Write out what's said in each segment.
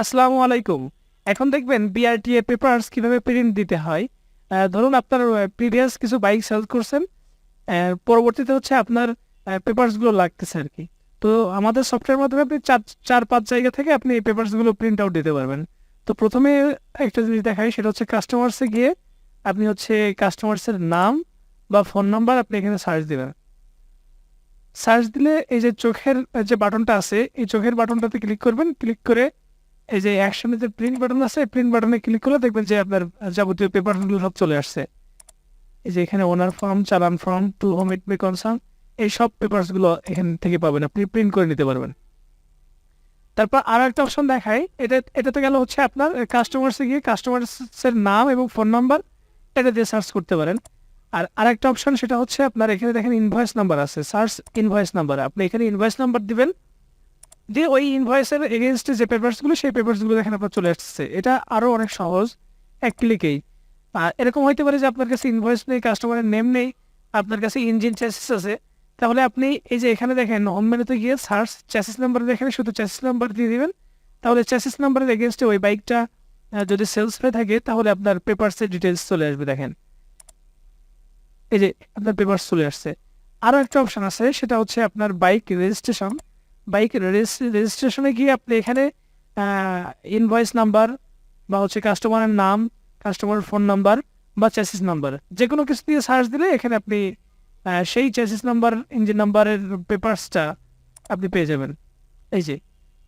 আসসালামু আলাইকুম। এখন দেখবেন বিআরটিএ পেপারস কিভাবে প্রিন্ট দিতে হয়। ধরুন আপনার প্রিভিয়াস কিছু বাইক সেল করছেন। পরবর্তীতে হচ্ছে আপনার পেপারসগুলো লাগতেছে আরকি। তো আমাদের সফটওয়্যারের মাধ্যমে আপনি ৪-৫ জায়গা থেকে আপনি এই পেপারসগুলো প্রিন্ট আউট দিতে পারবেন। তো প্রথমে একটা জিনিস দেখাই, সেটা হচ্ছে কাস্টমার্সে গিয়ে আপনি হচ্ছে কাস্টমার্সের নাম বা ফোন নাম্বার আপনি এখানে সার্চ দিবেন। সার্চ দিলে এই যে চোখের যে বাটনটা আছে, এই চোখের বাটনটাতে ক্লিক করবেন। ক্লিক করে এই যে অ্যাকশনে যে প্রিন্ট বাটন আছে, প্রিন্ট বাটনে ক্লিক করলে দেখবেন যে আপনার যাবতীয় পেপারগুলো সব চলে আসছে। এই যে এখানে ওনার ফর্ম, চালান ফর্ম, টু হোম ইট মে কনসার্ন, এই সব পেপারসগুলো এখান থেকে পাবেন, আপনি প্রিন্ট করে নিতে পারবেন। তারপর আরো একটা অপশন দেখাই, এটাতে গেল হচ্ছে আপনার কাস্টমার্সে গিয়ে কাস্টমার্সের নাম এবং ফোন নাম্বার এটা দিয়ে সার্চ করতে পারেন। আর আরেকটা অপশন, সেটা হচ্ছে আপনার এখানে দেখেন ইনভয়েস নাম্বার আছে, সার্চ ইনভয়েস নাম্বার। আপনি এখানে ইনভয়েস নাম্বার দিবেন, দিয়ে ওই ইনভয়েসের এগেনস্টে যে পেপারসগুলো, সেই পেপারসগুলো দেখেন আপনার চলে আসছে। এটা আরও অনেক সহজ, এক ক্লিকেই। এরকম হইতে পারে যে আপনার কাছে ইনভয়েস নেই, কাস্টমারের নেম নেই, আপনার কাছে ইঞ্জিন চ্যাসিস আছে। তাহলে আপনি এই যে এখানে দেখেন হোম মেনুতে গিয়ে সার্চ চ্যাসিস নাম্বার, দেখেন শুধু চ্যাসিস নাম্বার দিয়ে দিবেন। তাহলে চ্যাসিস নাম্বারের এগেনস্টে ওই বাইকটা যদি সেলস হয়ে থাকে, তাহলে আপনার পেপারসের ডিটেলস চলে আসবে। দেখেন এই যে আপনার পেপারস চলে আসছে। আরও একটা অপশন আছে, সেটা হচ্ছে আপনার বাইক রেজিস্ট্রেশন। বাইক রেজিস্ট্রেশনে গিয়ে আপনি এখানে ইনভয়েস নাম্বার বা হচ্ছে কাস্টমারের নাম, কাস্টমার ফোন নাম্বার বা চ্যাসিস নাম্বার, যে কোনো কিছু দিয়ে সার্চ দিলে এখানে আপনি সেই চ্যাসিস নাম্বার, ইঞ্জিন নাম্বারের পেপারসটা আপনি পেয়ে যাবেন। এই যে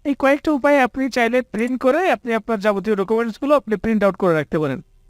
এই কয়েকটা উপায়ে আপনি চাইলে প্রিন্ট করে আপনি আপনার যাবতীয় ডকুমেন্টসগুলো আপনি প্রিন্ট আউট করে রাখতে পারেন।